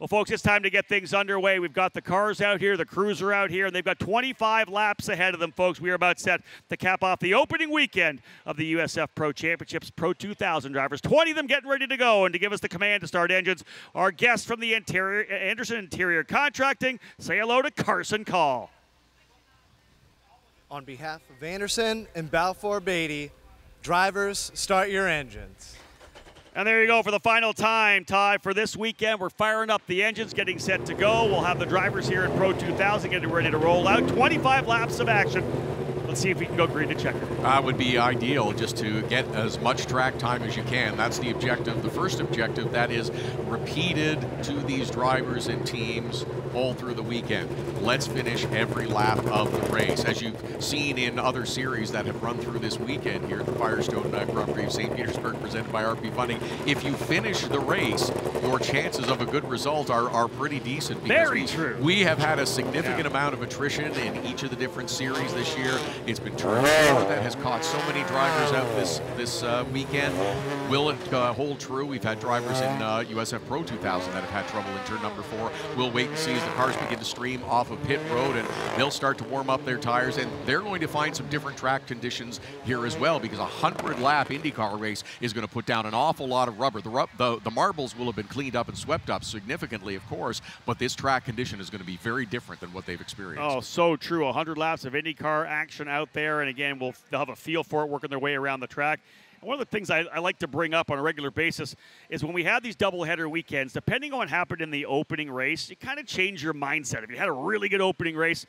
Well, folks, it's time to get things underway. We've got the cars out here, the crews are out here, and they've got 25 laps ahead of them, folks. We are about set to cap off the opening weekend of the USF Pro Championships Pro 2000 drivers. 20 of them getting ready to go, and to give us the command to start engines, our guest from the Andersen Interior Contracting. Say hello to Carson Call. On behalf of Andersen and Balfour Beatty, drivers, start your engines. And there you go for the final time, Ty, for this weekend. We're firing up the engines, getting set to go. We'll have the drivers here in Pro 2000 getting ready to roll out. 25 laps of action. Let's see if we can go green to checker. Would be ideal just to get as much track time as you can. That's the objective. The first objective that is repeated to these drivers and teams all through the weekend. Let's finish every lap of the race. As you've seen in other series that have run through this weekend here at the Firestone Grand Prix of St. Petersburg presented by RP Funding, if you finish the race, your chances of a good result are pretty decent. Very true. We have had a significant amount of attrition in each of the different series this year. It's been turnover that has caught so many drivers out this weekend. Will it hold true? We've had drivers in USF Pro 2000 that have had trouble in turn number 4. We'll wait and see as the cars begin to stream off of pit road, and they'll start to warm up their tires, and they're going to find some different track conditions here as well, because a 100-lap IndyCar race is going to put down an awful lot of rubber. The marbles will have been cleaned up and swept up significantly, of course, but this track condition is going to be very different than what they've experienced. Oh, so true. 100 laps of IndyCar action out there, and again, they'll have a feel for it working their way around the track. And one of the things I like to bring up on a regular basis is when we have these doubleheader weekends, depending on what happened in the opening race, you kind of change your mindset. If you had a really good opening race,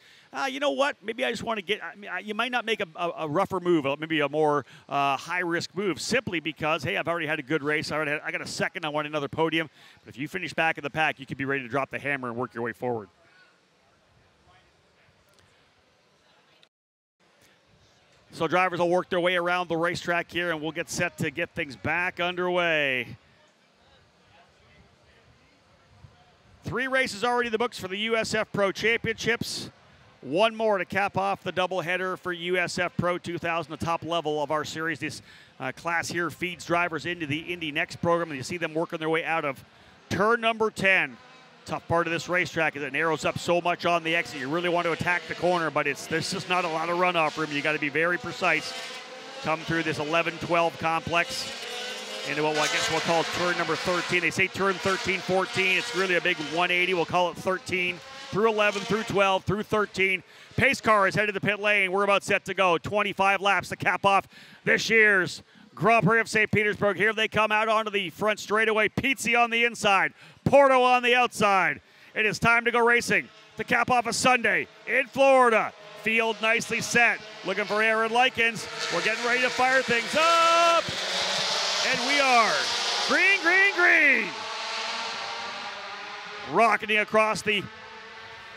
you know what? Maybe I just want to get, you might not make a rougher move, maybe a more high-risk move, simply because, hey, I've already had a good race. I got a second. I want another podium. But if you finish back in the pack, you could be ready to drop the hammer and work your way forward. So drivers will work their way around the racetrack here, and we'll get set to get things back underway. 3 races already in the books for the USF Pro Championships. 1 more to cap off the doubleheader for USF Pro 2000, the top level of our series. This class here feeds drivers into the Indy Next program, and you see them working their way out of turn number 10. Tough part of this racetrack is it narrows up so much on the exit. You really want to attack the corner, but there's just not a lot of runoff room. You got to be very precise. Come through this 11-12 complex into what I guess we'll call turn number 13. They say turn 13, 14. It's really a big 180. We'll call it 13 through 11 through 12 through 13. Pace car is headed to the pit lane. We're about set to go. 25 laps to cap off this year's Grand Prix of St. Petersburg. Here they come out onto the front straightaway. Pizzi on the inside, Porto on the outside. It is time to go racing to cap off a Sunday in Florida. Field nicely set. Looking for Aaron Likens. We're getting ready to fire things up. And we are green, green, green. Rocketing across the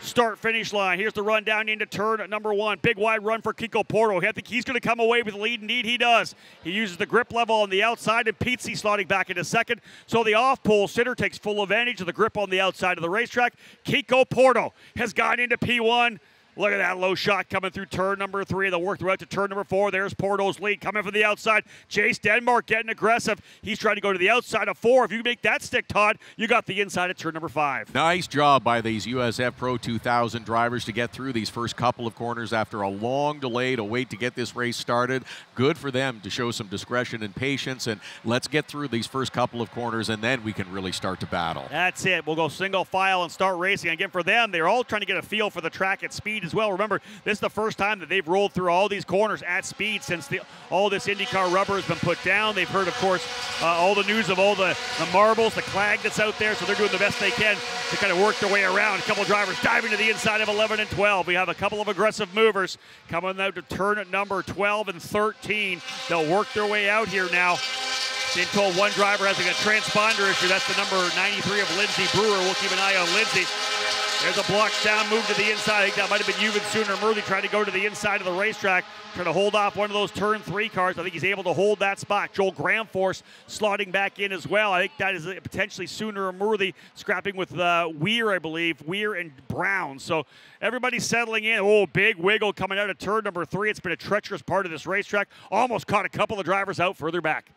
start-finish line. Here's the run down into turn number 1. Big wide run for Kiko Porto. I think he's going to come away with the lead. Indeed, he does. He uses the grip level on the outside, and Pizzi slotting back into second. So the off-pole sitter takes full advantage of the grip on the outside of the racetrack. Kiko Porto has gone into P1. Look at that low shot coming through turn number 3. They'll work throughout to turn number 4. There's Porto's lead coming from the outside. Chase Denmark getting aggressive. He's trying to go to the outside of 4. If you make that stick, Todd, you got the inside of turn number 5. Nice job by these USF Pro 2000 drivers to get through these first couple of corners after a long delay to wait to get this race started. Good for them to show some discretion and patience, and let's get through these first couple of corners, and then we can really start to battle. That's it. We'll go single file and start racing. Again, for them, they're all trying to get a feel for the track at speed as well. Remember, this is the first time that they've rolled through all these corners at speed since all this IndyCar rubber has been put down. They've heard, of course, all the news of all the marbles, the clag that's out there, so they're doing the best they can to kind of work their way around. A couple of drivers diving to the inside of 11 and 12. We have a couple of aggressive movers coming out to turn at number 12 and 13. They'll work their way out here now. Been told one driver has a transponder issue. That's the number 93 of Lindsey Brewer. We'll keep an eye on Lindsey. There's a block down, move to the inside. I think that might have been Yuvan Sooner-Murthy trying to go to the inside of the racetrack, trying to hold off one of those turn 3 cars. I think he's able to hold that spot. Joel Gramforce slotting back in as well. I think that is potentially Sooner-Murthy scrapping with Weir, I believe. Weir and Brown. So everybody's settling in. Oh, big wiggle coming out of turn number 3. It's been a treacherous part of this racetrack. Almost caught a couple of drivers out further back.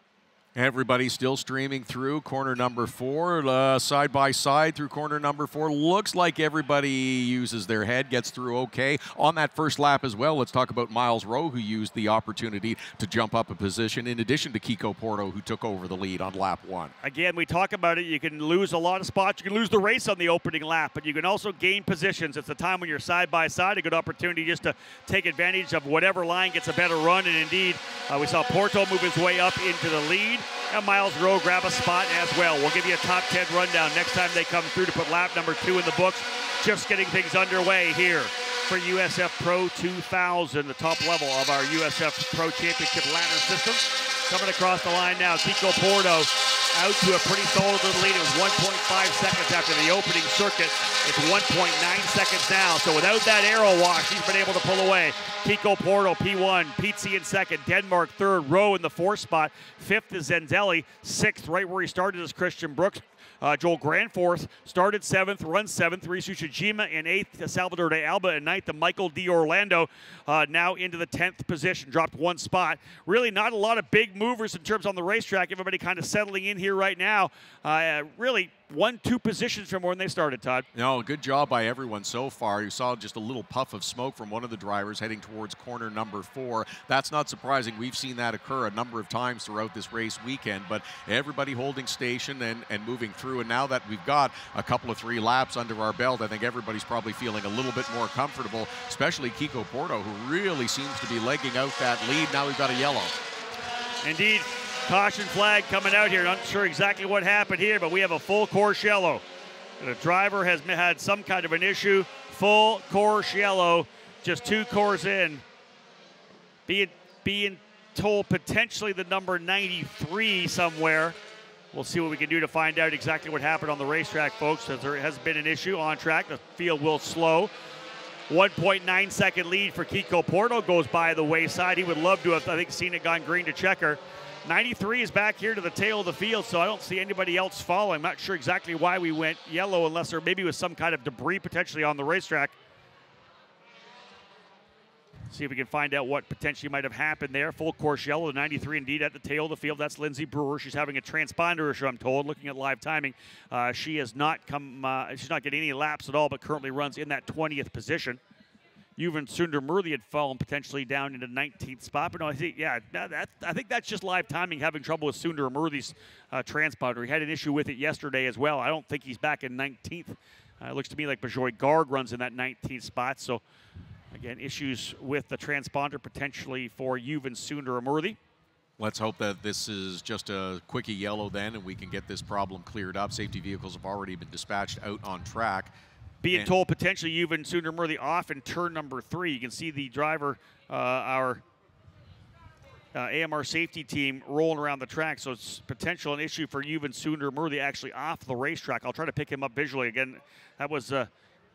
Everybody's still streaming through corner number 4, side by side through corner number 4. Looks like everybody uses their head, gets through okay. On that first lap as well, let's talk about Miles Rowe, who used the opportunity to jump up a position, in addition to Kiko Porto, who took over the lead on lap 1. Again, we talk about it. You can lose a lot of spots. You can lose the race on the opening lap, but you can also gain positions. It's the time when you're side by side, a good opportunity just to take advantage of whatever line gets a better run. And indeed, we saw Porto move his way up into the lead. And Miles Rowe grab a spot as well. We'll give you a top 10 rundown next time they come through to put lap number 2 in the books. Just getting things underway here for USF Pro 2000, the top level of our USF Pro Championship ladder system. Coming across the line now, Kiko Porto out to a pretty solid little lead. It was 1.5 seconds after the opening circuit. It's 1.9 seconds now. So without that arrow wash, he's been able to pull away. Kiko Porto, P1, Pizzi in second, Denmark third, Rowe in the 4th spot. 5th is Zenzelli, 6th, right where he started, is Christian Brooks. Joel Grandforth started 7th, runs 7th. Risu Shijima in 8th, Salvador de Alba in 9th, and Michael D. Orlando now into the 10th position, dropped 1 spot. Really not a lot of big movers in terms on the racetrack. Everybody kind of settling in here right now. Really 1-2 positions from when they started, Todd. No, good job by everyone so far. You saw just a little puff of smoke from one of the drivers heading towards corner number 4. That's not surprising. We've seen that occur a number of times throughout this race weekend, but everybody holding station and moving through. And now that we've got a couple of 3 laps under our belt, I think everybody's probably feeling a little bit more comfortable, especially Kiko Porto, who really seems to be legging out that lead. Now we've got a yellow. Indeed. Caution flag coming out here. Not sure exactly what happened here, but we have a full course yellow. The driver has had some kind of an issue. Full course yellow, just 2 cores in. Being told potentially the number 93 somewhere. We'll see what we can do to find out exactly what happened on the racetrack, folks, as there has been an issue on track. The field will slow. 1.9 second lead for Kiko Porto goes by the wayside. He would love to have, I think, seen it gone green to checker. 93 is back here to the tail of the field, so I don't see anybody else following. I'm not sure exactly why we went yellow, unless there maybe was some kind of debris potentially on the racetrack. See if we can find out what potentially might have happened there. Full course yellow, the 93 indeed at the tail of the field. That's Lindsay Brewer. She's having a transponder issue, I'm told, looking at live timing. She has not come, she's not getting any laps at all, but currently runs in that 20th position. Yuvan Sundermurthy had fallen potentially down into 19th spot, but no, I think, yeah, I think that's just live timing, having trouble with Sundermurthy's transponder. He had an issue with it yesterday as well. I don't think he's back in 19th. It looks to me like Bajoy Garg runs in that 19th spot, so again, issues with the transponder potentially for Yuvan Sundermurthy. Let's hope that this is just a quickie yellow then, and we can get this problem cleared up. Safety vehicles have already been dispatched out on track. Being told potentially Yuvan Sundermurthy off in turn number 3. You can see the driver, our AMR safety team, rolling around the track. So it's potential an issue for Yuvan Sundermurthy actually off the racetrack. I'll try to pick him up visually. Again, that was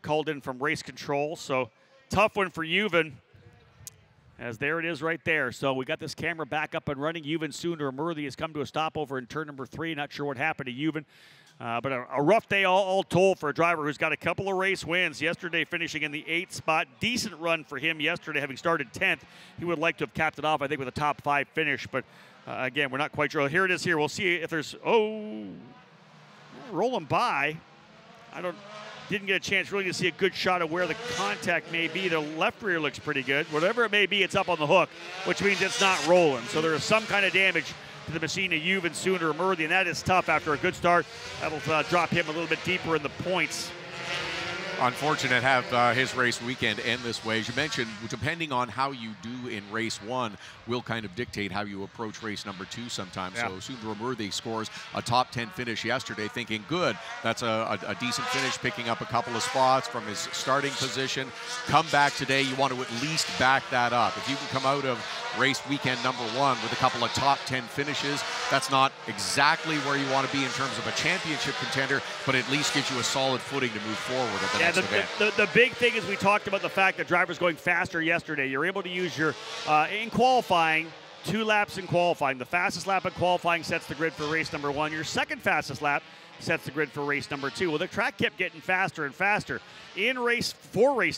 called in from race control. So tough one for Yuvan, as there it is right there. So we got this camera back up and running. Yuvan Sundermurthy has come to a stopover in turn number 3. Not sure what happened to Yuvan. But a rough day all told for a driver who's got a couple of race wins. Yesterday finishing in the 8th spot. Decent run for him yesterday, having started 10th. He would like to have capped it off, I think, with a top 5 finish. But again, we're not quite sure. Here it is here. We'll see if there's, rolling by. Didn't get a chance really to see a good shot of where the contact may be. The left rear looks pretty good. Whatever it may be, it's up on the hook, which means it's not rolling. So there is some kind of damage to the machine of Yuvan Sundermurthy, and that is tough after a good start. That'll drop him a little bit deeper in the points. Unfortunate to have his race weekend end this way. As you mentioned, depending on how you do in race 1 will kind of dictate how you approach race number 2 sometimes. Yeah. So Sundermurthy scores a top 10 finish yesterday, thinking, good, that's a decent finish, picking up a couple of spots from his starting position. Come back today, you want to at least back that up. If you can come out of race weekend number 1 with a couple of top 10 finishes, that's not exactly where you want to be in terms of a championship contender, but at least gives you a solid footing to move forward at the next event. The big thing is we talked about the fact that drivers going faster yesterday. You're able to use your, in qualifying, 2 laps in qualifying. The fastest lap in qualifying sets the grid for race number 1. Your second fastest lap sets the grid for race number 2. Well, the track kept getting faster and faster. In race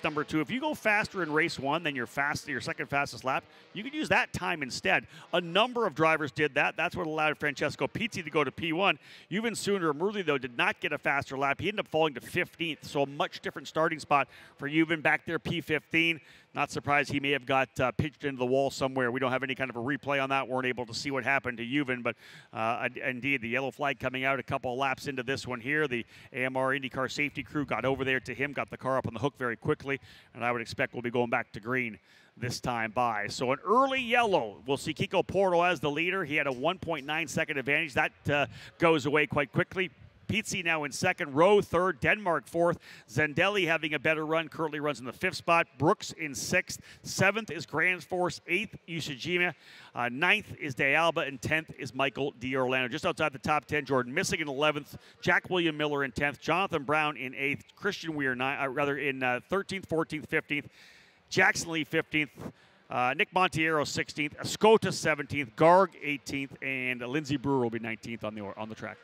number 2, if you go faster in race 1 than your second fastest lap, you could use that time instead. A number of drivers did that. That's what allowed Francesco Pizzi to go to P1. Yuven Sundar though, did not get a faster lap. He ended up falling to 15th, so a much different starting spot for Yuven back there, P15. Not surprised he may have got pitched into the wall somewhere. We don't have any kind of a replay on that. Weren't able to see what happened to Yuven, but indeed, the yellow flag coming out a couple of laps into this one here. The AMR IndyCar safety crew got over there to him, got the car up on the hook very quickly, and I would expect we'll be going back to green this time by. So an early yellow. We'll see Kiko Porto as the leader. He had a 1.9 second advantage. That goes away quite quickly. Pizzi now in second, Rowe third, Denmark fourth, Zendelli having a better run, currently runs in the 5th spot, Brooks in 6th, 7th is Grand Force, 8th Ushijima, 9th is De Alba, and 10th is Michael D'Orlando. Just outside the top 10, Jordan Missing in 11th, Jack William Miller in 10th, Jonathan Brown in 8th, Christian Weir in 13th, 14th, 15th, Jackson Lee 15th, Nick Montiero 16th, Escota 17th, Garg 18th, and Lindsey Brewer will be 19th on the track.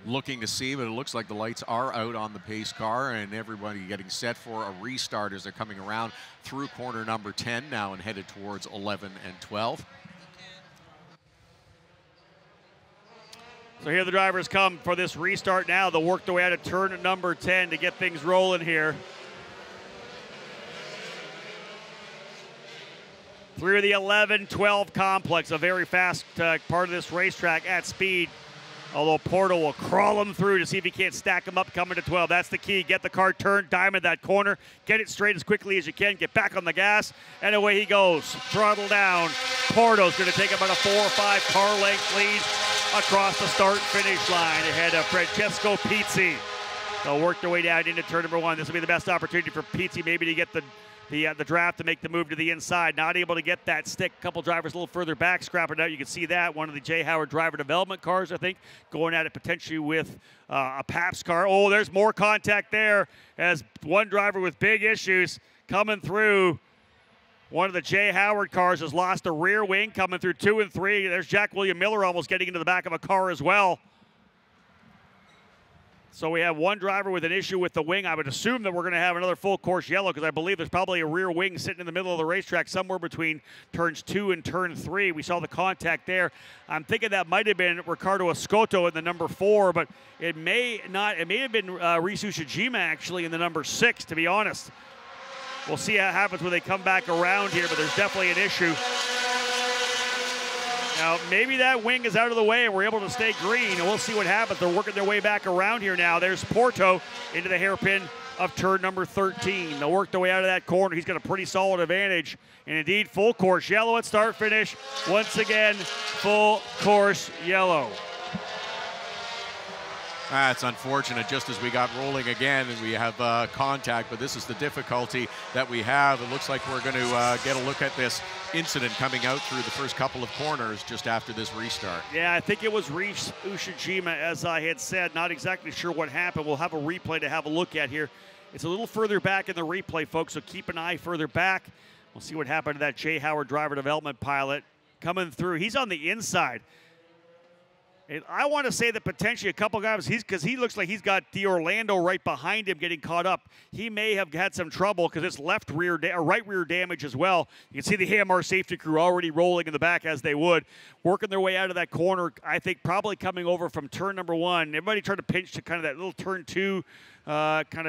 Looking to see, but it looks like the lights are out on the pace car, and everybody getting set for a restart as they're coming around through corner number 10 now and headed towards 11 and 12. So here the drivers come for this restart now. They'll work their way out of turn number 10 to get things rolling here. Through the 11-12 complex, a very fast part of this racetrack at speed. Although Porto will crawl him through to see if he can't stack him up coming to 12. That's the key. Get the car turned, diamond that corner, get it straight as quickly as you can, get back on the gas, and away he goes. Throttle down. Porto's going to take about a 4 or 5 car length lead across the start-finish line ahead of Francesco Pizzi. They'll work their way down into turn number 1. This will be the best opportunity for Pizzi maybe to get the draft to make the move to the inside. Not able to get that stick. A couple drivers a little further back, scrapping it out. You can see that. One of the Jay Howard driver development cars, I think, going at it potentially with a Pabst car. Oh, there's more contact there as one driver with big issues coming through. One of the Jay Howard cars has lost a rear wing coming through 2 and 3. There's Jack William Miller almost getting into the back of a car as well. So we have one driver with an issue with the wing. I would assume that we're going to have another full course yellow because I believe there's probably a rear wing sitting in the middle of the racetrack somewhere between turns 2 and turn 3. We saw the contact there. I'm thinking that might have been Ricardo Escoto in the number 4, but it may not. It may have been Rhys Ushijima actually in the number 6, to be honest. We'll see how it happens when they come back around here, but there's definitely an issue. Now, maybe that wing is out of the way and we're able to stay green, and we'll see what happens. They're working their way back around here now. There's Porto into the hairpin of turn number 13. They'll work their way out of that corner. He's got a pretty solid advantage. And indeed, full course yellow at start finish. Once again, full course yellow. That's unfortunate, just as we got rolling again and we have contact, but this is the difficulty that we have. It looks like we're going to get a look at this incident coming out through the first couple of corners just after this restart. Yeah, I think it was Rhys Ushijima, as I had said. Not exactly sure what happened. We'll have a replay to have a look at here. It's a little further back in the replay, folks, so keep an eye further back. We'll see what happened to that Jay Howard driver development pilot coming through. He's on the inside. And I want to say that potentially a couple guys, because he looks like he's got D'Orlando right behind him getting caught up. He may have had some trouble because it's right rear damage as well. You can see the AMR safety crew already rolling in the back as they would, working their way out of that corner. I think probably coming over from turn number 1. Everybody tried to pinch to kind of that little turn 2. It kind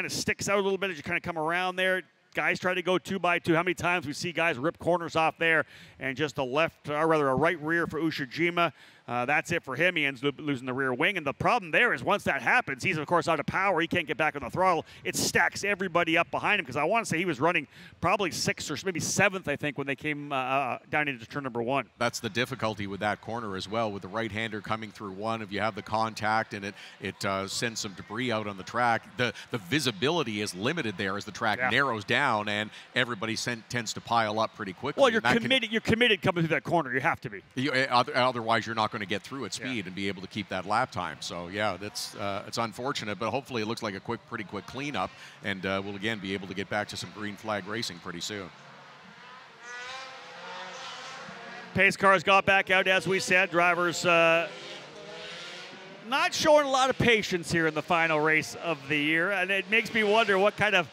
of sticks out a little bit as you kind of come around there. Guys try to go 2 by 2. How many times we see guys rip corners off there, and just a right rear for Ushijima. That's it for him. He ends up losing the rear wing. And the problem there is once that happens, he's, of course, out of power. He can't get back on the throttle. It stacks everybody up behind him because I want to say he was running probably 6th or maybe 7th, I think, when they came down into turn number 1. That's the difficulty with that corner as well, with the right-hander coming through 1. If you have the contact and it sends some debris out on the track, the visibility is limited there as the track narrows down, and everybody tends to pile up pretty quickly. Well, you're committed coming through that corner. You have to be. Otherwise, you're not going to get through at speed and be able to keep that lap time. So yeah, that's it's unfortunate, but hopefully it looks like a pretty quick cleanup, and we'll again be able to get back to some green flag racing pretty soon. Pace cars got back out, as we said. Drivers not showing a lot of patience here in the final race of the year, and it makes me wonder what kind of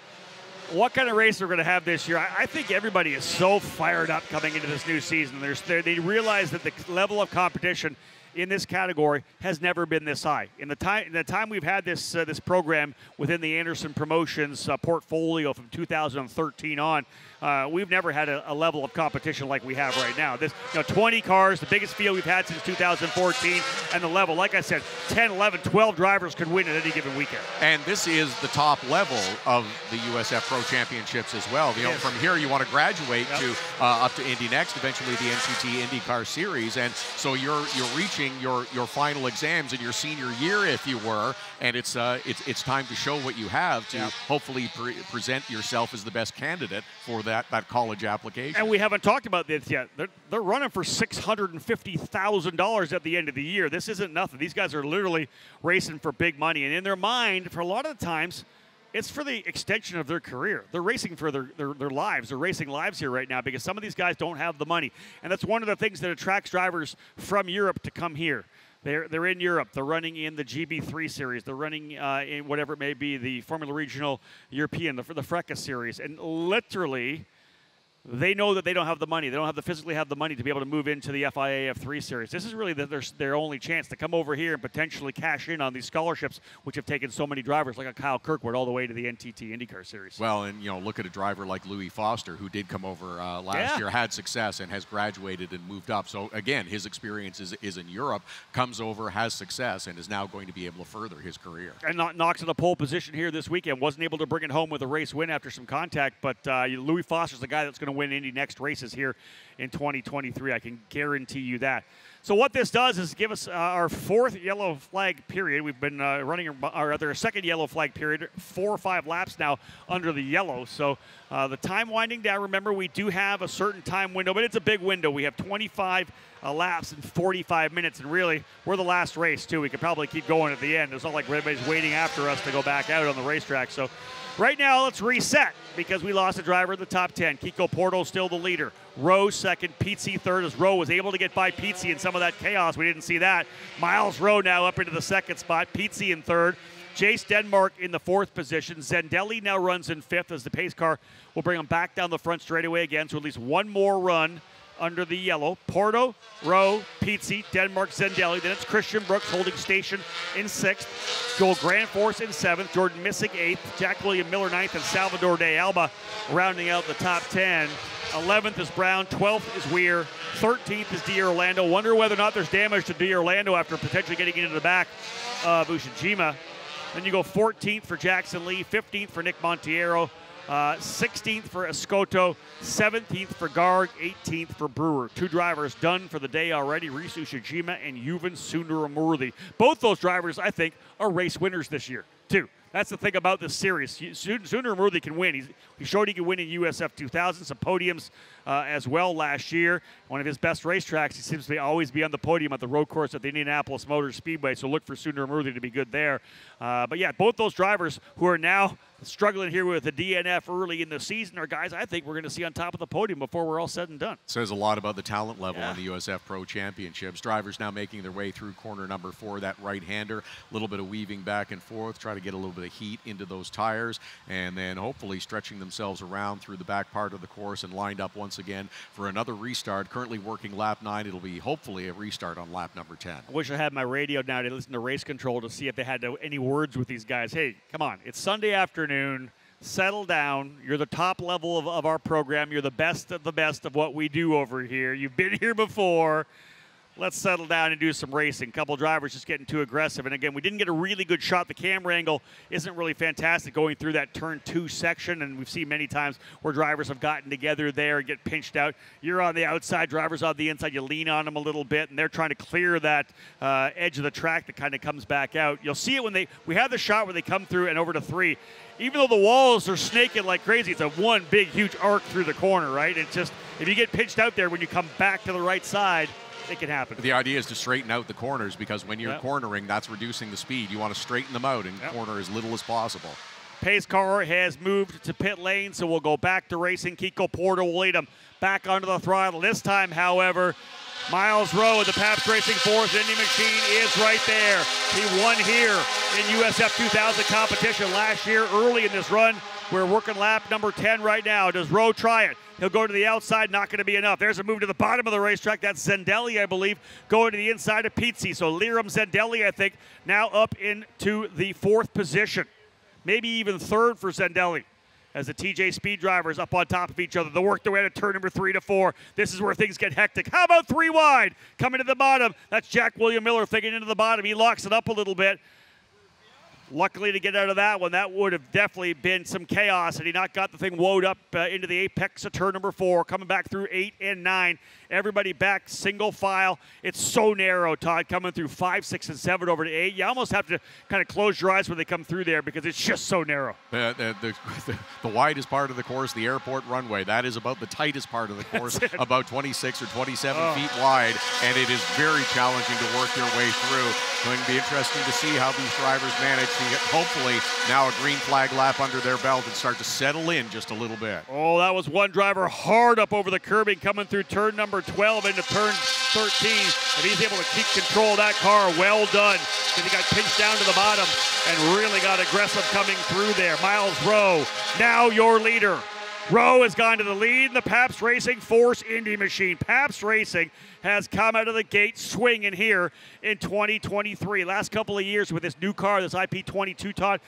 race we're going to have this year. I think everybody is so fired up coming into this new season. They realize that the level of competition in this category has never been this high. In the time we've had this program within the Andersen Promotions portfolio from 2013 on, we've never had a level of competition like we have right now. 20 cars, the biggest field we've had since 2014, and the level, like I said, 10, 11, 12 drivers could win at any given weekend. And this is the top level of the USF Pro Championships as well. From here, you want to graduate to up to Indy Next, eventually the NTT IndyCar Series, and so you're reaching your final exams in your senior year, if you were, and it's time to show what you have to hopefully present yourself as the best candidate for that college application. And we haven't talked about this yet. They're running for $650,000 at the end of the year. This isn't nothing. These guys are literally racing for big money, and in their mind, for a lot of the times, it's for the extension of their career. They're racing for their lives. They're racing lives here right now because some of these guys don't have the money. And that's one of the things that attracts drivers from Europe to come here. They're in Europe. They're running in the GB3 series. They're running in whatever it may be, the Formula Regional European, the Freca series. And literally, they know that they don't have the money. They don't physically have the money to be able to move into the FIA F3 series. This is really their only chance to come over here and potentially cash in on these scholarships, which have taken so many drivers like a Kyle Kirkwood all the way to the NTT IndyCar series. Well, and look at a driver like Louis Foster, who did come over last year, had success, and has graduated and moved up. So again, his experience is in Europe, comes over, has success, and is now going to be able to further his career. And knocks in the pole position here this weekend. Wasn't able to bring it home with a race win after some contact, but Louis Foster's the guy that's going to win Indy Next races here in 2023. I can guarantee you that. So what this does is give us our fourth yellow flag period. We've been running our second yellow flag period, 4 or 5 laps now under the yellow. So the time winding down. Remember, we do have a certain time window, but it's a big window. We have 25 laps in 45 minutes, and really, we're the last race, too. We could probably keep going at the end. It's not like everybody's waiting after us to go back out on the racetrack. So right now, let's reset because we lost a driver in the top 10. Kiko Porto still the leader. Rowe second, Pizzi third, as Rowe was able to get by Pizzi in some of that chaos. We didn't see that. Miles Rowe now up into the second spot. Pizzi in third. Jace Denmark in the fourth position. Zendelli now runs in fifth as the pace car will bring him back down the front straightaway again. So at least one more run under the yellow. Porto, Rowe, Pizzi, Denmark, Zendelli. Then it's Christian Brooks holding station in sixth. Joel Grandforce in seventh. Jordan Missick eighth. Jack William Miller ninth. And Salvador de Alba rounding out the top 10. 11th is Brown. 12th is Weir. 13th is D'Orlando. Wonder whether or not there's damage to D'Orlando after potentially getting into the back of Ushijima. Then you go 14th for Jackson Lee. 15th for Nick Montiero. 16th for Escoto, 17th for Garg, 18th for Brewer. 2 drivers done for the day already, Reese Ushijima and Yuvan Sundaramurthy. Both those drivers, I think, are race winners this year, too. That's the thing about this series. Sundaramurthy can win. He showed he could win in USF 2000, some podiums as well last year. One of his best racetracks, he seems to always be on the podium at the road course at the Indianapolis Motor Speedway, so look for Sundaramurthy to be good there. But yeah, both those drivers who are now struggling here with the DNF early in the season are guys I think we're going to see on top of the podium before we're all said and done. Says a lot about the talent level in the USF Pro Championships. Drivers now making their way through corner number 4, that right-hander. A little bit of weaving back and forth, try to get a little bit of heat into those tires, and then hopefully stretching themselves around through the back part of the course and lined up once again for another restart. Currently working lap 9. It'll be hopefully a restart on lap number 10. I wish I had my radio now to listen to race control to see if they had any words with these guys. Hey, come on. It's Sunday afternoon. Settle down. You're the top level of our program. You're the best of what we do over here. You've been here before. Let's settle down and do some racing. Couple drivers just getting too aggressive. And again, we didn't get a really good shot. The camera angle isn't really fantastic going through that turn 2 section. And we've seen many times where drivers have gotten together there and get pinched out. You're on the outside, drivers on the inside. You lean on them a little bit, and they're trying to clear that edge of the track that kind of comes back out. You'll see it when we have the shot where they come through and over to 3. Even though the walls are snaking like crazy, it's a one big, huge arc through the corner, right? It's just, if you get pinched out there when you come back to the right side, it can happen. The idea is to straighten out the corners because when you're cornering, that's reducing the speed. You want to straighten them out and corner as little as possible. Pace car has moved to pit lane, so we'll go back to racing. Kiko Porter will lead him back onto the throttle. This time, however, Miles Rowe, the Pabst Racing Force Indy machine, is right there. He won here in USF 2000 competition last year early in this run. We're working lap number 10 right now. Does Rowe try it? He'll go to the outside, not going to be enough. There's a move to the bottom of the racetrack. That's Zendelli, I believe, going to the inside of Pizzi. So Liram Zendelli, I think, now up into the 4th position. Maybe even 3rd for Zendelli, as the TJ Speed drivers up on top of each other. They'll work their way to turn number 3 to 4. This is where things get hectic. How about 3 wide? Coming to the bottom. That's Jack William Miller thinking into the bottom. He locks it up a little bit. Luckily to get out of that one, that would have definitely been some chaos had he not got the thing woed up into the apex of turn number 4, coming back through 8 and 9. Everybody back single file. It's so narrow, Todd, coming through 5, 6, and 7 over to 8. You almost have to kind of close your eyes when they come through there because it's just so narrow. The widest part of the course, the airport runway, that is about the tightest part of the course, about 26 or 27 feet wide, and it is very challenging to work your way through. It's going to be interesting to see how these drivers manage to get, hopefully, now a green flag lap under their belt and start to settle in just a little bit. Oh, that was one driver hard up over the curbing coming through turn number 12 into turn 13. If he's able to keep control of that car, well done. Because he got pinched down to the bottom and really got aggressive coming through there. Miles Rowe, now your leader. Rowe has gone to the lead in the Pabst Racing Force Indy machine. Pabst Racing has come out of the gate swinging here in 2023. Last couple of years with this new car, this IP22, Todd,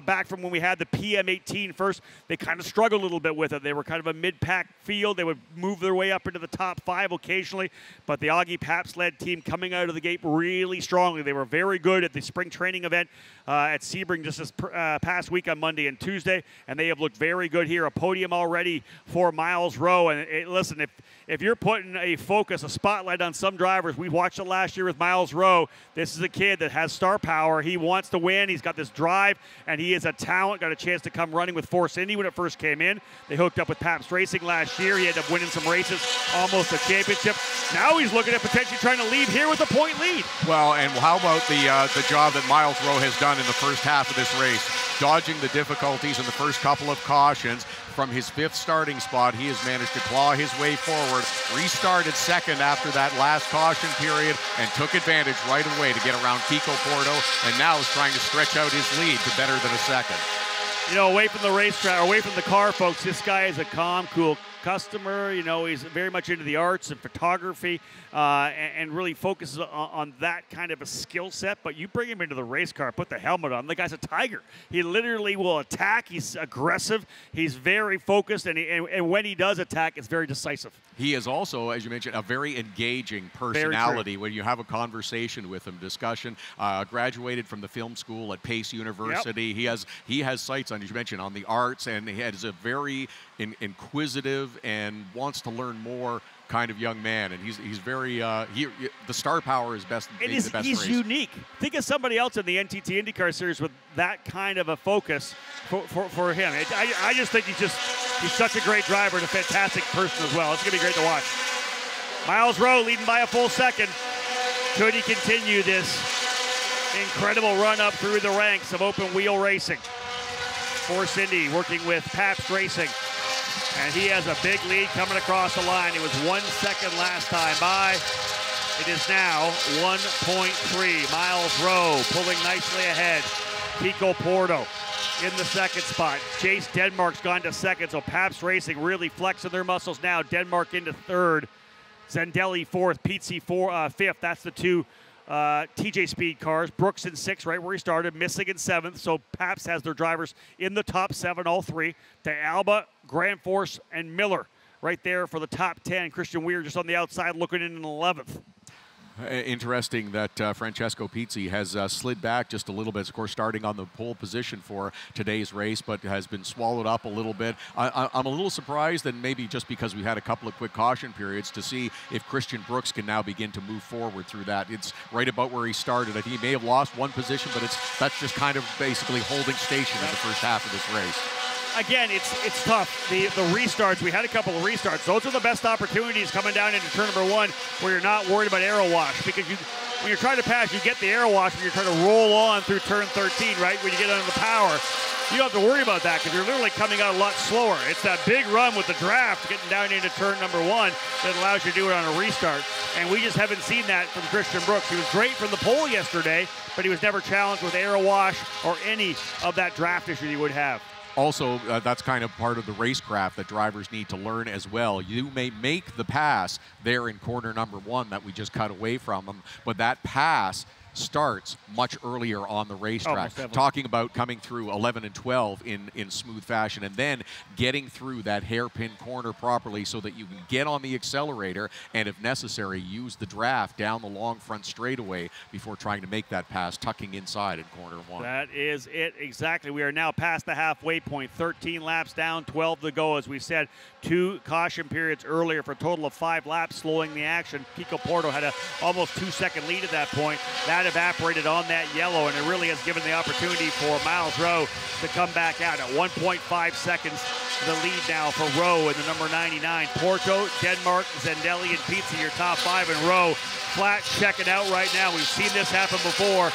back from when we had the PM18 first, they kind of struggled a little bit with it. They were kind of a mid-pack field. They would move their way up into the top 5 occasionally, but the Augie Pabst-led team coming out of the gate really strongly. They were very good at the spring training event at Sebring just this past week on Monday and Tuesday, and they have looked very good here. A podium already for Miles Rowe. And listen, if you're putting a focus, a spotlight on some drivers, we watched it last year with Miles Rowe. This is a kid that has star power. He wants to win. He's got this drive, and he is a talent. Got a chance to come running with Force Indy when it first came in. They hooked up with Pabst Racing last year. He ended up winning some races, almost a championship. Now he's looking at potentially trying to lead here with a point lead. Well, and how about the job that Miles Rowe has done in the first half of this race, dodging the difficulties in the first couple of cautions. From his 5th starting spot, he has managed to claw his way forward, restarted 2nd after that last caution period, and took advantage right away to get around Kiko Porto, and now is trying to stretch out his lead to better than a 2nd. You know, away from the racetrack, away from the car, folks, this guy is a calm, cool customer. You know, he's very much into the arts and photography and really focuses on that kind of a skill set. But you bring him into the race car, put the helmet on, the guy's a tiger. He literally will attack. He's aggressive. He's very focused, and when he does attack, it's very decisive. He is also, as you mentioned, a very engaging personality when you have a conversation with him, discussion. Graduated from the film school at Pace University. Yep. He has sights on, as you mentioned, on the arts, and he is a very inquisitive and wants to learn more kind of young man, and he's very the star power is best. He's unique. Think of somebody else in the NTT IndyCar series with that kind of a focus for him. I just think he's such a great driver and a fantastic person as well. It's going to be great to watch. Miles Rowe leading by a full 2nd. Could he continue this incredible run up through the ranks of open wheel racing? Force Indy working with Pabst Racing. And he has a big lead coming across the line. It was 1 second last time by. It is now 1.3. Miles Rowe pulling nicely ahead. Kiko Porto in the 2nd spot. Chase Denmark's gone to 2nd, so Pabst Racing really flexing their muscles now. Denmark into 3rd. Zendelli 4th, Pizzi 5th. That's the 2 TJ Speed cars. Brooks in 6th, right where he started, missing in 7th. So Pabst has their drivers in the top 7, all 3. De Alba, Grand Force, and Miller right there for the top 10. Christian Weir just on the outside looking in 11th. Interesting that Francesco Pizzi has slid back just a little bit, of course, starting on the pole position for today's race, but has been swallowed up a little bit. I'm a little surprised, and maybe just because we had a couple of quick caution periods, to see if Christian Brooks can now begin to move forward through that. It's right about where he started. I think he may have lost one position, but that's just kind of basically holding station in the first half of this race. Again, it's tough. The restarts, we had a couple of restarts. Those are the best opportunities coming down into turn number 1 where you're not worried about aero wash, because when you're trying to pass, you get the aero wash when you're trying to roll on through turn 13, right, when you get under the power. you don't have to worry about that because you're literally coming out a lot slower. It's that big run with the draft getting down into turn number 1 that allows you to do it on a restart. And we just haven't seen that from Christian Brooks. He was great from the pole yesterday, but he was never challenged with air wash or any of that draft issue he would have. Also, that's kind of part of the racecraft that drivers need to learn as well. You may make the pass there in corner number 1 that we just cut away from them, but that pass starts much earlier on the racetrack. Talking about coming through 11 and 12 in smooth fashion and then getting through that hairpin corner properly so that you can get on the accelerator and, if necessary, use the draft down the long front straightaway before trying to make that pass, tucking inside in corner 1. That is it exactly. We are now past the halfway point. 13 laps down, 12 to go. As we said, 2 caution periods earlier for a total of 5 laps, slowing the action. Kiko Porto had a almost 2-second lead at that point. That evaporated on that yellow, and it really has given the opportunity for Miles Rowe to come back out at 1.5 seconds. The lead now for Rowe in the number 99. Porto, Denmark, Zendelli, and Pizzi, your top 5, and Rowe flat checking out right now. We've seen this happen before.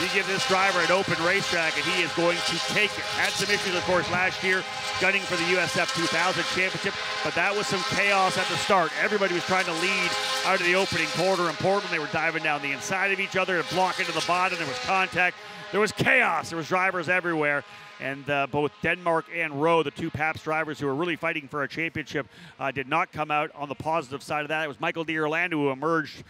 You give this driver an open racetrack, and he is going to take it. Had some issues, of course, last year, gunning for the USF 2000 championship, but that was some chaos at the start. Everybody was trying to lead out of the opening quarter in Portland. They were diving down the inside of each other and blocking to the bottom. There was contact. There was chaos. There was drivers everywhere. And both Denmark and Rowe, the 2 Pabst drivers who were really fighting for a championship, did not come out on the positive side of that. It was Michael D'Orlando who emerged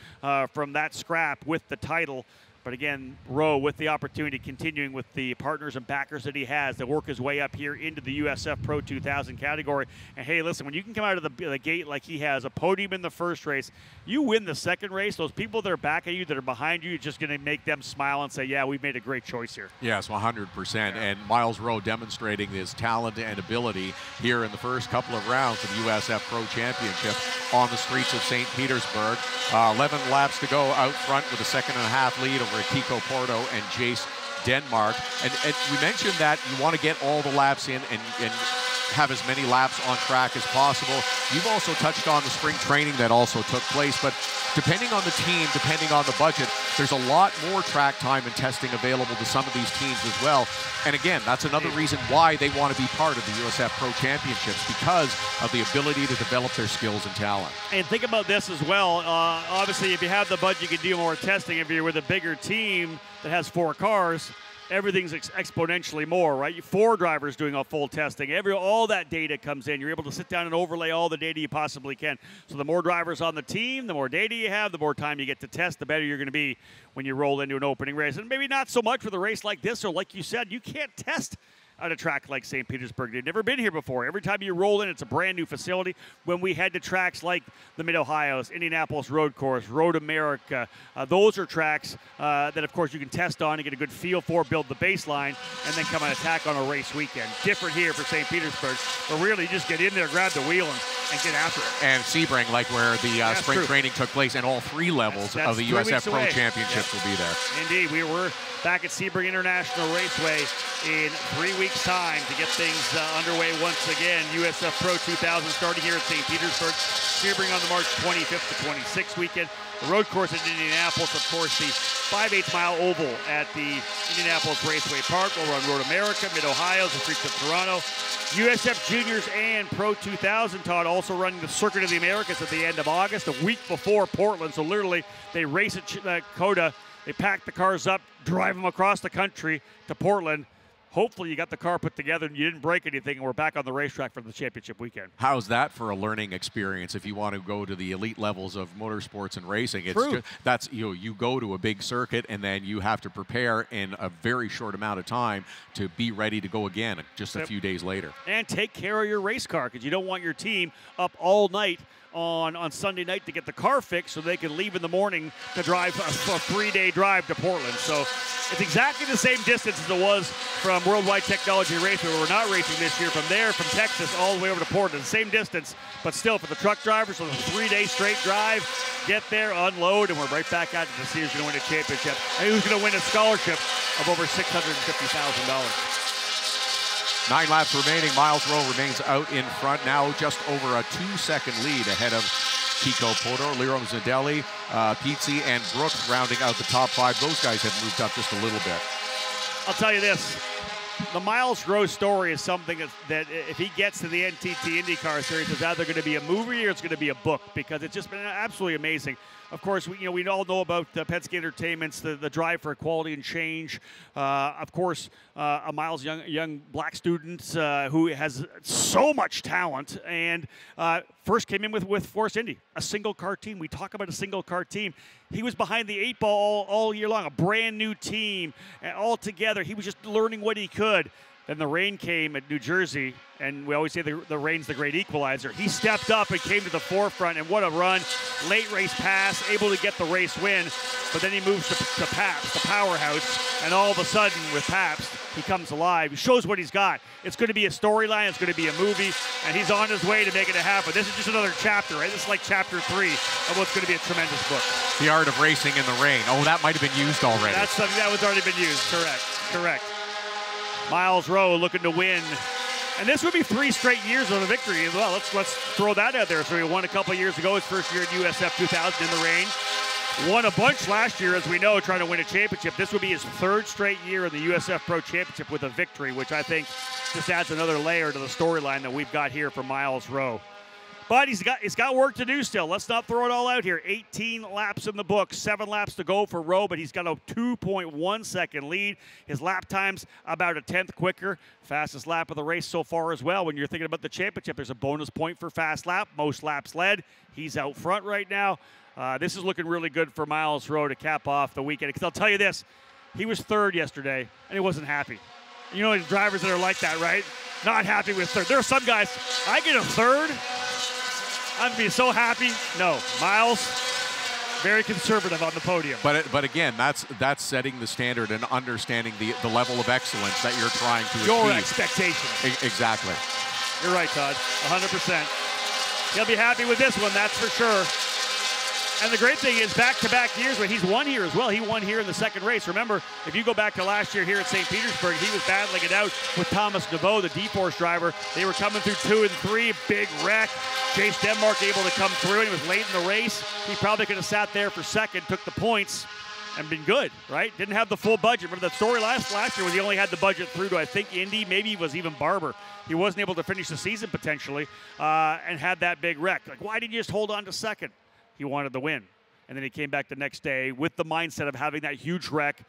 from that scrap with the title. But again, Rowe with the opportunity, continuing with the partners and backers that he has to work his way up here into the USF Pro 2000 category. And hey, listen, when you can come out of the gate like he has, a podium in the first race, you win the second race, those people that are back at you, that are behind you, you're just going to make them smile and say, yeah, we've made a great choice here. Yes, 100%. And Miles Rowe demonstrating his talent and ability here in the first couple of rounds of the USF Pro Championship on the streets of St. Petersburg. 11 laps to go out front with a 2.5 lead over Kiko Porto and Jace Denmark. And we mentioned that you want to get all the laps in and have as many laps on track as possible. You've also touched on the spring training that also took place, but depending on the team, depending on the budget, there's a lot more track time and testing available to some of these teams as well. And again, that's another reason why they want to be part of the USF Pro Championships, because of the ability to develop their skills and talent. And think about this as well. Obviously, if you have the budget, you can do more testing. If you're with a bigger team that has 4 cars, everything's exponentially more, right? 4 drivers doing a full testing. All that data comes in. You're able to sit down and overlay all the data you possibly can. So the more drivers on the team, the more data you have, the more time you get to test, the better you're going to be when you roll into an opening race. And maybe not so much with a race like this, or like you said, you can't test at a track like St. Petersburg. They've never been here before. Every time you roll in, it's a brand new facility. When we head to tracks like the Mid-Ohio's, Indianapolis Road Course, Road America, those are tracks that, of course, you can test on and get a good feel for, build the baseline, and then come and attack on a race weekend. Different here for St. Petersburg, where really you just get in there, grab the wheel, and get after it. And Sebring, like where the spring training took place, and all 3 levels of the USF Pro Championships will be there. Indeed, we were back at Sebring International Raceway in 3 weeks' time to get things underway once again. USF Pro 2000 starting here at St. Petersburg. Sebring on the March 25th to 26th weekend. The road course in Indianapolis, of course, the 5/8 mile oval at the Indianapolis Raceway Park. We'll run Road America, Mid-Ohio's, the streets of Toronto. USF Juniors and Pro 2000, Todd, also running the Circuit of the Americas at the end of August, a week before Portland. So literally, they race at COTA. They pack the cars up, drive them across the country to Portland. Hopefully you got the car put together and you didn't break anything, and we're back on the racetrack for the championship weekend. How's that for a learning experience if you want to go to the elite levels of motorsports and racing? It's True. just, that's, you go to a big circuit and then you have to prepare in a very short amount of time to be ready to go again just a few days later. And take care of your race car, because you don't want your team up all night on Sunday night to get the car fixed so they can leave in the morning to drive a 3-day drive to Portland. So it's exactly the same distance as it was from Worldwide Technology Raceway, where we're not racing this year, from Texas all the way over to Portland. Same distance, but still for the truck drivers, so it's a 3-day straight drive. Get there, unload, and we're right back out to see who's going to win a championship and who's going to win a scholarship of over $650,000. 9 laps remaining. Miles Rowe remains out in front now, just over a 2-second lead ahead of Kiko Porto, Liram Zendelli, Pizzi, and Brooks rounding out the top 5. Those guys have moved up just a little bit. I'll tell you this. The Miles Rowe story is something that if he gets to the NTT IndyCar Series, it's either going to be a movie or it's going to be a book, because it's just been absolutely amazing. Of course, we all know about Penske Entertainment's the drive for equality and change. Of course, a Miles young black student who has so much talent, and first came in with Force Indy, a single car team. We talk about a single car team. He was behind the 8 ball all year long, a brand new team, and all together. He was just learning what he could. Then the rain came at New Jersey, and we always say the rain's the great equalizer. He stepped up and came to the forefront, and what a run. Late race pass, able to get the race win, but then he moves to Pabst, the powerhouse, and all of a sudden with Pabst, he comes alive. He shows what he's got. It's going to be a storyline. It's going to be a movie, and he's on his way to making it happen. This is just another chapter, right? This is like chapter 3 of what's going to be a tremendous book. The Art of Racing in the Rain. Oh, that might have been used already. That's something that was already been used. Correct. Miles Rowe looking to win. And this would be 3 straight years of a victory as well. Let's throw that out there. So he won a couple of years ago, his first year at USF 2000 in the rain. Won a bunch last year, as we know, trying to win a championship. This would be his 3rd straight year in the USF Pro Championship with a victory, which I think just adds another layer to the storyline that we've got here for Miles Rowe. But he's got work to do still. Let's not throw it all out here. 18 laps in the book, 7 laps to go for Rowe, but he's got a 2.1 second lead. His lap time's about a 10th quicker. Fastest lap of the race so far as well. When you're thinking about the championship, there's a bonus point for fast lap. Most laps led. He's out front right now. This is looking really good for Miles Rowe to cap off the weekend. Because I'll tell you this, he was 3rd yesterday, and he wasn't happy. You know, drivers that are like that, right? Not happy with 3rd. There are some guys, I get a 3rd, I'm be so happy. No, Miles, very conservative on the podium. But again, that's setting the standard and understanding the level of excellence that you're trying to achieve. Your expectations. Exactly. You're right, Todd. 100%. He'll be happy with this one, that's for sure. And the great thing is back-to-back years, but he's won here as well. He won here in the 2nd race. Remember, if you go back to last year here at St. Petersburg, he was battling it out with Thomas Naveau, the D-Force driver. They were coming through 2 and 3, big wreck. Chase Denmark able to come through, and he was late in the race. He probably could have sat there for 2nd, took the points, and been good, right? Didn't have the full budget. Remember, the story last year was he only had the budget through to, I think, Indy, maybe it was even Barber. He wasn't able to finish the season potentially and had that big wreck. Like, why didn't you just hold on to 2nd? He wanted the win. And then he came back the next day with the mindset of having that huge wreck.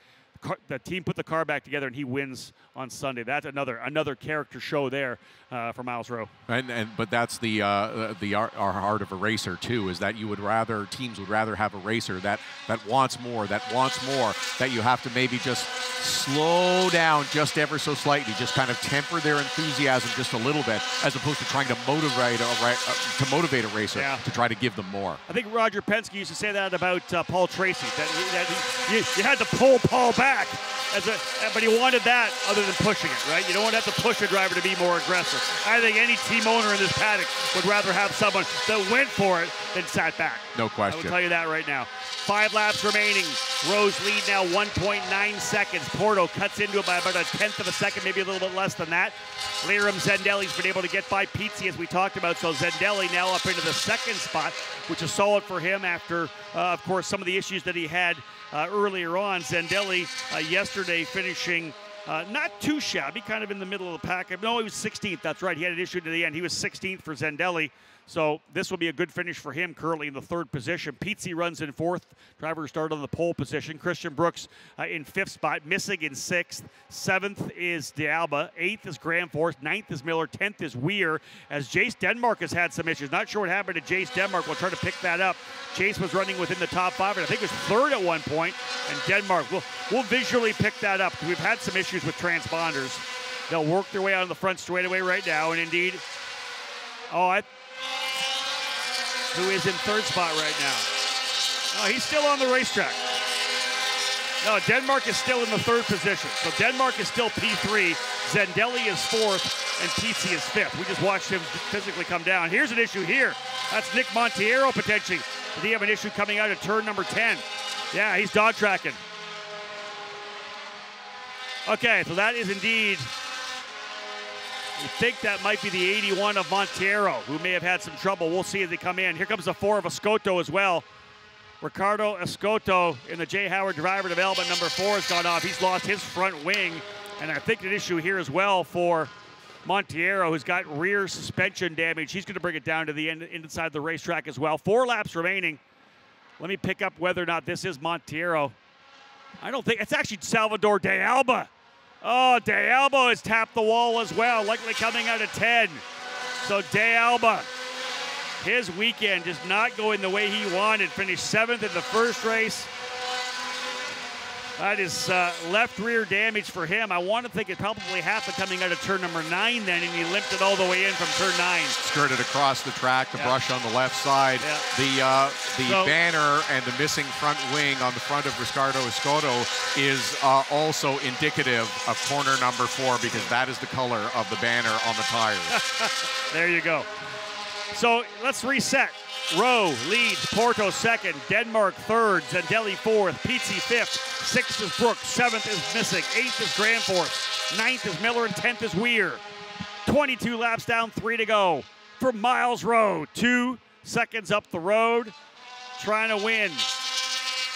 The team put the car back together, and he wins on Sunday. That's another character show there for Miles Rowe. But that's the art of a racer too. Is that teams would rather have a racer that wants more, that you have to maybe just slow down just ever so slightly, just kind of temper their enthusiasm just a little bit, as opposed to trying to motivate a racer to try to give them more. I think Roger Penske used to say that about Paul Tracy, that you had to pull Paul back. But he wanted that other than pushing it, right? You don't want to have to push a driver to be more aggressive. I think any team owner in this paddock would rather have someone that went for it than sat back. No question. I will tell you that right now. 5 laps remaining. Rowe's lead now 1.9 seconds. Porto cuts into it by about a 1/10 of a second, maybe a little bit less than that. Liram Zendelli's been able to get by Pizzi, as we talked about. So Zendelli now up into the 2nd spot, which is solid for him after, of course, some of the issues that he had earlier on. Zendelli yesterday finishing not too shabby, kind of in the middle of the pack. No, he was 16th. That's right. He had an issue to the end. He was 16th for Zendelli. So this will be a good finish for him, currently in the 3rd position. Pizzi runs in 4th. Driver started on the pole position. Christian Brooks in 5th spot. Missing in 6th. 7th is D'Alba. 8th is Graham Force. 9th is Miller. 10th is Weir. As Jace Denmark has had some issues. Not sure what happened to Jace Denmark. We'll try to pick that up. Jace was running within the top 5, and I think it was 3rd at one point. And Denmark, we'll visually pick that up, because we've had some issues with transponders. They'll work their way out on the front straightaway right now, and indeed, who is in 3rd spot right now? No, he's still on the racetrack. No, Denmark is still in the 3rd position. So Denmark is still P3. Zendelli is 4th, and Pizzi is 5th. We just watched him physically come down. Here's an issue here. That's Nick Monteiro potentially. Did he have an issue coming out of turn number 10? Yeah, he's dog tracking. Okay, so that is indeed, we think that might be the 81 of Monteiro, who may have had some trouble. We'll see as they come in. Here comes the 4 of Escoto as well. Ricardo Escoto in the J. Howard driver development. Number 4 has gone off. He's lost his front wing. And I think an issue here as well for Monteiro, who's got rear suspension damage. He's going to bring it down to the end inside the racetrack as well. 4 laps remaining. Let me pick up whether or not this is Monteiro. I don't think it's actually Salvador De Alba. Oh, De Alba has tapped the wall as well, likely coming out of 10. So De Alba, his weekend just not going the way he wanted. Finished 7th in the first race. That is left rear damage for him. I want to think it probably happened coming out of turn number 9 then, and he limped it all the way in from turn 9. Skirted across the track, the brush on the left side. Yeah. The banner and the missing front wing on the front of Ricardo Escoto is also indicative of corner number 4, because that is the color of the banner on the tires. There you go. So let's reset. Rowe leads, Porto second, Denmark third, Zendelli fourth, Pizzi fifth, sixth is Brooks, seventh is Missing, eighth is Grandforce, ninth is Miller, and 10th is Weir. 22 laps down, 3 to go for Miles Rowe. 2 seconds up the road, trying to win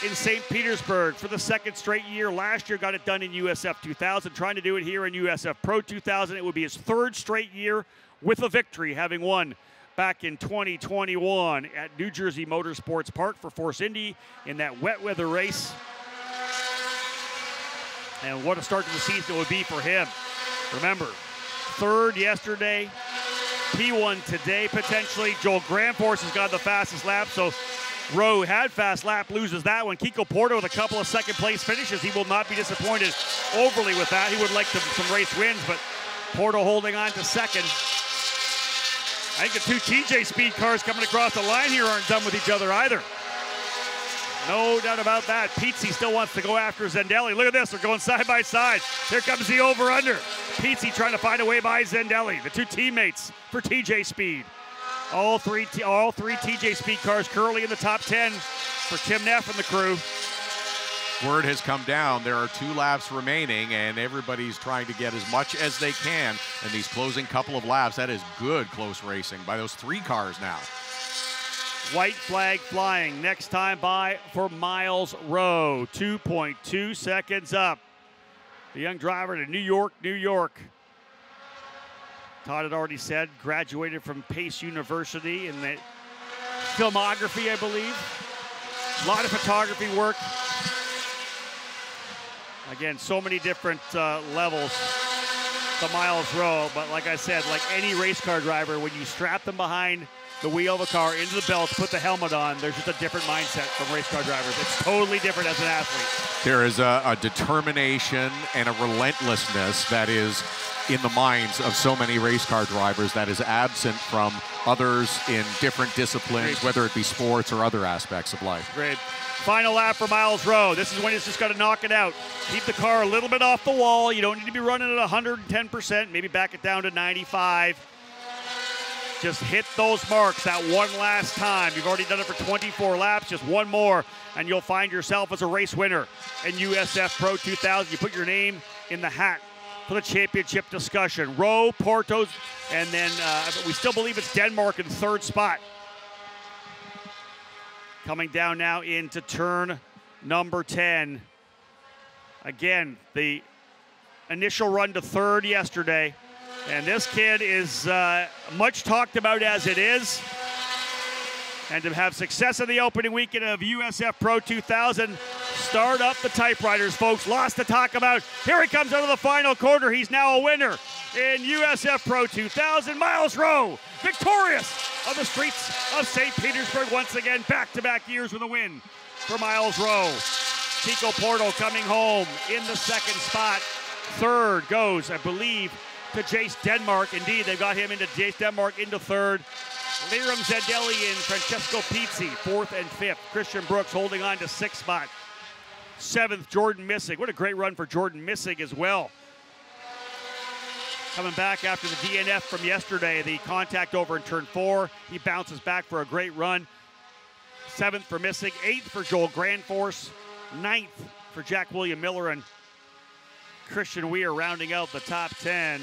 in St. Petersburg for the 2nd straight year. Last year got it done in USF 2000, trying to do it here in USF Pro 2000. It would be his 3rd straight year with a victory, having won back in 2021 at New Jersey Motorsports Park for Force Indy in that wet weather race. And what a start to the season it would be for him. Remember, 3rd yesterday, P1 today potentially. Joel Grandforce has got the fastest lap, so Rowe had fast lap, loses that one. Kiko Porto with a couple of 2nd place finishes. He will not be disappointed overly with that. He would like some race wins, but Porto holding on to 2nd. I think the 2 TJ Speed cars coming across the line here aren't done with each other either. No doubt about that. Pizzi still wants to go after Zendelli. Look at this, they're going side by side. Here comes the over-under. Pizzi trying to find a way by Zendelli. The 2 teammates for TJ Speed. All three TJ Speed cars currently in the top 10 for Tim Neff and the crew. Word has come down. There are 2 laps remaining, and everybody's trying to get as much as they can in these closing couple of laps. That is good close racing by those 3 cars now. White flag flying. Next time by for Miles Rowe. 2.2 seconds up. The young driver to New York, New York. Todd had already said, graduated from Pace University in the filmography, I believe. A lot of photography work. Again, so many different levels to Miles Rowe, but like I said, like any race car driver, when you strap them behind the wheel of a car, into the belts, put the helmet on, there's just a different mindset from race car drivers. It's totally different as an athlete. There is a determination and a relentlessness that is in the minds of so many race car drivers that is absent from others in different disciplines, whether it be sports or other aspects of life. Great. Final lap for Miles Rowe. This is when he's just got to knock it out. Keep the car a little bit off the wall. You don't need to be running at 110%. Maybe back it down to 95. Just hit those marks that one last time. You've already done it for 24 laps. Just one more, and you'll find yourself as a race winner in USF Pro 2000. You put your name in the hat for the championship discussion. Rowe, Portos, and then we still believe it's Denmark in 3rd spot. Coming down now into turn number 10. Again, the initial run to 3rd yesterday. And this kid is much talked about as it is. And to have success in the opening weekend of USF Pro 2000, start up the typewriters, folks. Lots to talk about. Here he comes out of the final quarter. He's now a winner in USF Pro 2000. Miles Rowe, victorious on the streets of St. Petersburg once again. Back-to-back years with a win for Miles Rowe. Kiko Porto coming home in the 2nd spot. 3rd goes, I believe, to Jace Denmark. Indeed, they've got him into Jace Denmark into 3rd. Liram Zendelli and Francesco Pizzi, 4th and 5th. Christian Brooks holding on to 6th spot. 7th, Jordan Missing. What a great run for Jordan Missing as well. Coming back after the DNF from yesterday, the contact over in turn 4. He bounces back for a great run. 7th for Missing, 8th for Joel Grandforce, 9th for Jack William Miller, and Christian Weir rounding out the top 10.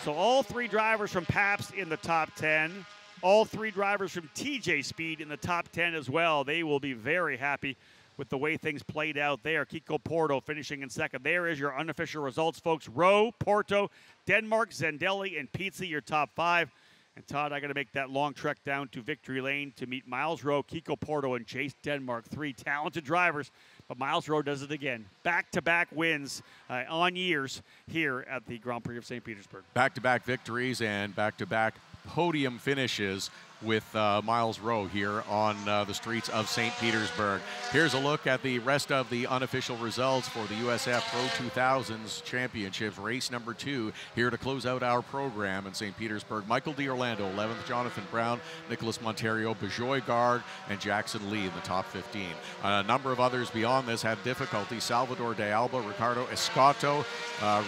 So all 3 drivers from Pabst in the top 10. All 3 drivers from TJ Speed in the top 10 as well. They will be very happy with the way things played out there. Kiko Porto finishing in second. There is your unofficial results, folks. Rowe, Porto, Denmark, Zendelli, and Pizzi, your top 5. And Todd, I got to make that long trek down to Victory Lane to meet Miles Rowe, Kiko Porto, and Chase Denmark. 3 talented drivers, but Miles Rowe does it again. Back-to-back wins on years here at the Grand Prix of St. Petersburg. Back-to-back victories and back-to-back podium finishes with Miles Rowe here on the streets of St. Petersburg. Here's a look at the rest of the unofficial results for the USF Pro 2000s Championships, race number 2, here to close out our program in St. Petersburg. Michael D'Orlando, 11th, Jonathan Brown, Nicholas Monterio, Bejoy Gard, and Jackson Lee in the top 15. A number of others beyond this had difficulty. Salvador De Alba, Ricardo Escato,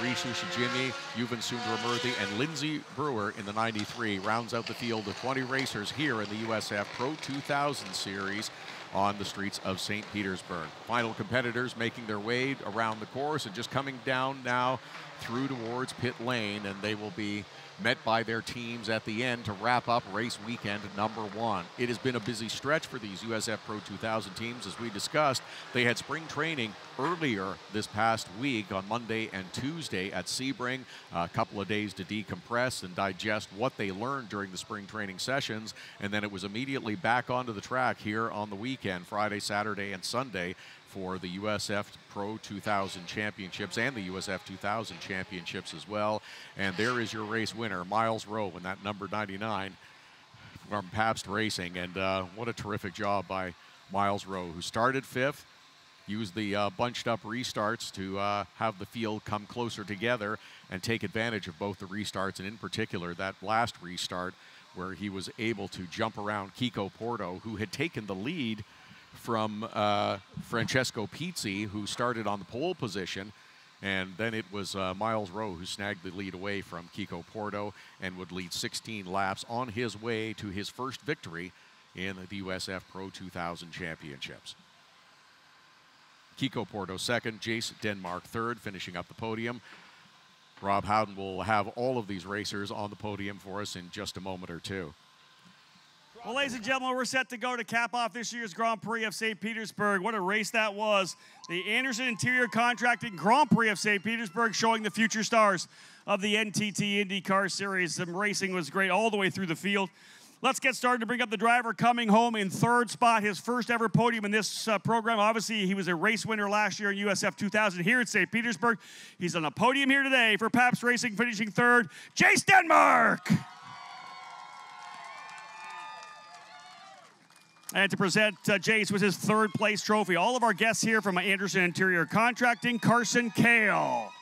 Rishi Shijimi, Yuvan Sundaramurthy, and Lindsey Brewer in the 93 rounds out the field of 20 racers here in the USF Pro 2000 Series on the streets of St. Petersburg. Final competitors making their way around the course and just coming down now through towards pit lane, and they will be met by their teams at the end to wrap up race weekend number 1. It has been a busy stretch for these USF Pro 2000 teams. As we discussed, they had spring training earlier this past week on Monday and Tuesday at Sebring, a couple of days to decompress and digest what they learned during the spring training sessions, and then it was immediately back onto the track here on the weekend, Friday, Saturday, and Sunday, for the USF Pro 2000 Championships and the USF 2000 Championships as well. And there is your race winner, Miles Rowe, in that number 99 from Pabst Racing. And what a terrific job by Miles Rowe, who started 5th, used the bunched up restarts to have the field come closer together and take advantage of both the restarts, and in particular that last restart where he was able to jump around Kiko Porto, who had taken the lead from Francesco Pizzi, who started on the pole position, and then it was Miles Rowe who snagged the lead away from Kiko Porto and would lead 16 laps on his way to his first victory in the USF Pro 2000 Championships. Kiko Porto second, Jace Denmark third, finishing up the podium. Rob Howden will have all of these racers on the podium for us in just a moment or two. Well, ladies and gentlemen, we're set to go to cap off this year's Grand Prix of St. Petersburg. What a race that was. The Andersen Interior Contracting Grand Prix of St. Petersburg, showing the future stars of the NTT IndyCar Series. The racing was great all the way through the field. Let's get started to bring up the driver coming home in 3rd spot, his first ever podium in this program. Obviously, he was a race winner last year in USF 2000 here at St. Petersburg. He's on a podium here today for Pabst Racing, finishing 3rd, Jace Denmark. And to present Jace with his 3rd place trophy, all of our guests here from Andersen Interior Contracting, Carson Kale.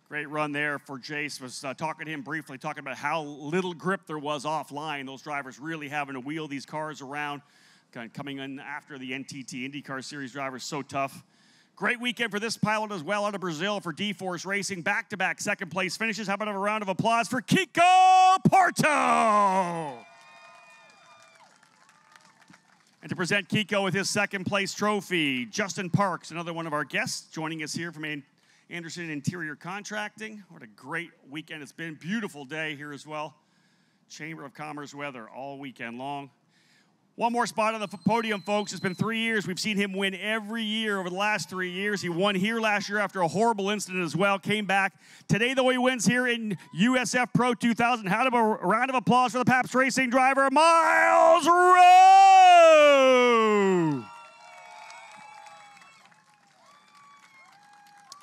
Great run there for Jace. Was talking to him briefly, talking about how little grip there was offline. Those drivers really having to wheel these cars around, kind of coming in after the NTT IndyCar Series drivers, so tough. Great weekend for this pilot as well out of Brazil for D-Force Racing. Back-to-back 2nd place finishes. How about a round of applause for Kiko Porto? And to present Kiko with his 2nd place trophy, Justin Parks, another one of our guests, joining us here from Andersen Interior Contracting. What a great weekend it's been. Beautiful day here as well. Chamber of Commerce weather all weekend long. One more spot on the podium, folks. It's been 3 years. We've seen him win every year over the last 3 years. He won here last year after a horrible incident as well. Came back. Today, though, he wins here in USF Pro 2000. How about a round of applause for the Pabst Racing driver, Miles Rowe?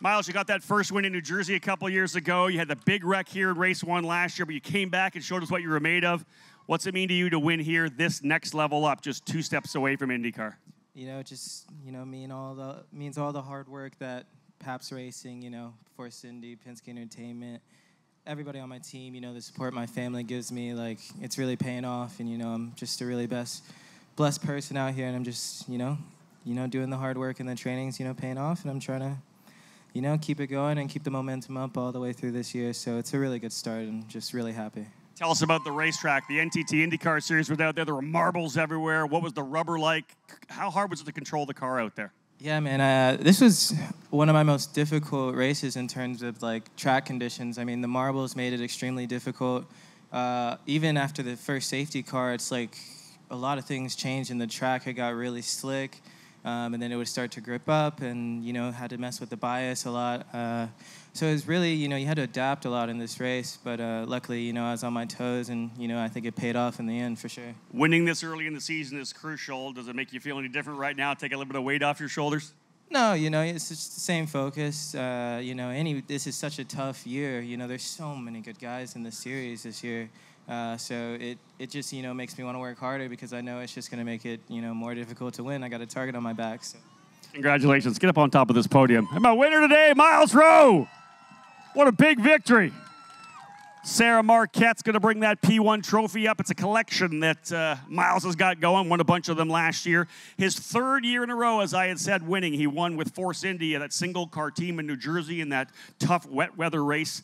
Miles, you got that first win in New Jersey a couple years ago. You had the big wreck here in race 1 last year, but you came back and showed us what you were made of. What's it mean to you to win here, this next level up, just 2 steps away from IndyCar? Just, means all the hard work that Pabst Racing, Force Indy, Penske Entertainment, everybody on my team, the support my family gives me, it's really paying off. And, I'm just a really blessed person out here. And I'm just, doing the hard work and the trainings, paying off. And I'm trying to, keep it going and keep the momentum up all the way through this year. So it's a really good start, and just really happy. Tell us about the racetrack. The NTT IndyCar Series was out there. There were marbles everywhere. What was the rubber like? How hard was it to control the car out there? Yeah, man. This was one of my most difficult races in terms of track conditions. I mean, the marbles made it extremely difficult. Even after the first safety car, it's a lot of things changed in the track. It got really slick, and then it would start to grip up, and had to mess with the bias a lot. So it was really, you had to adapt a lot in this race, but luckily, I was on my toes, and I think it paid off in the end for sure. Winning this early in the season is crucial. Does it make you feel any different right now? Take a little bit of weight off your shoulders? No, it's just the same focus. This is such a tough year. There's so many good guys in the series this year. So it just, makes me want to work harder because I know it's just going to make it, more difficult to win. I got a target on my back. So. Congratulations. Get up on top of this podium. And my winner today, Miles Rowe. What a big victory. Sarah Marquette's going to bring that P1 trophy up. It's a collection that Miles has got going. Won a bunch of them last year. His third year in a row, as I had said, winning. He won with Force India, that single-car team in New Jersey in that tough wet weather race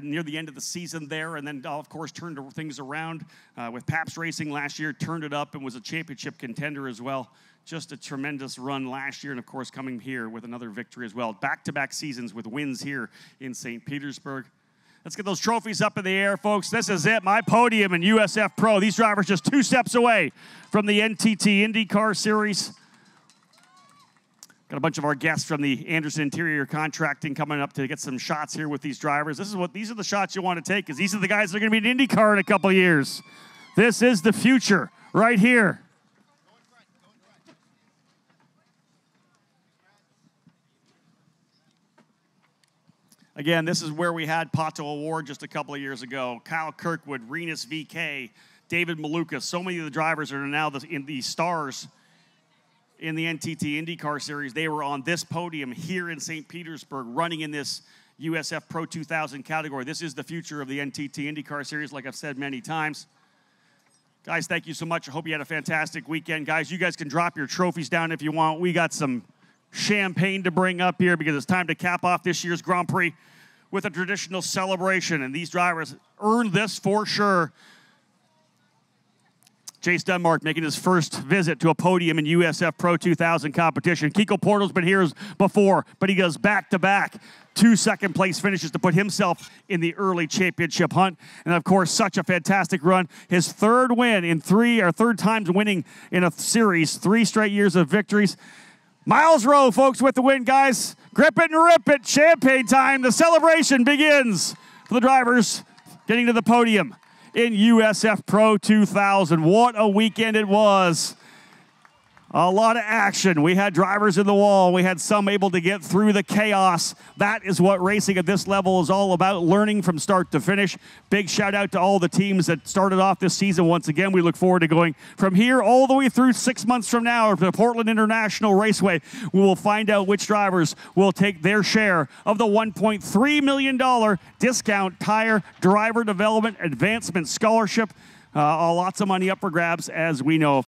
near the end of the season there. And then, of course, turned things around with Pabst Racing last year, turned it up and was a championship contender as well. Just a tremendous run last year, and, of course, coming here with another victory as well. Back-to-back seasons with wins here in St. Petersburg. Let's get those trophies up in the air, folks. This is it, my podium in USF Pro. These drivers just 2 steps away from the NTT IndyCar Series. Got a bunch of our guests from the Andersen Interior Contracting coming up to get some shots here with these drivers. These are the shots you want to take, because these are the guys that are going to be in IndyCar in a couple of years. This is the future right here. Again, this is where we had Pato Award just a couple of years ago. Kyle Kirkwood, Renus VK, David Maluka. So many of the drivers are now in the stars in the NTT IndyCar Series. They were on this podium here in St. Petersburg running in this USF Pro 2000 category. This is the future of the NTT IndyCar Series, like I've said many times. Guys, thank you so much. I hope you had a fantastic weekend. Guys, you guys can drop your trophies down if you want. We got some champagne to bring up here because it's time to cap off this year's Grand Prix with a traditional celebration, and these drivers earned this for sure. Chase Dunmark making his first visit to a podium in USF Pro 2000 competition. Kiko Porto's been here before, but he goes back-to-back 2 second-place finishes to put himself in the early championship hunt. And, of course, such a fantastic run. His third win in third times winning in a series, 3 straight years of victories. Miles Rowe, folks, with the win, guys. Grip it and rip it. Champagne time. The celebration begins for the drivers getting to the podium in USF Pro 2000. What a weekend it was. A lot of action. We had drivers in the wall. We had some able to get through the chaos. That is what racing at this level is all about, learning from start to finish. Big shout out to all the teams that started off this season. Once again, we look forward to going from here all the way through 6 months from now to the Portland International Raceway. We will find out which drivers will take their share of the $1.3 million discount tire driver development advancement scholarship. Lots of money up for grabs, as we know.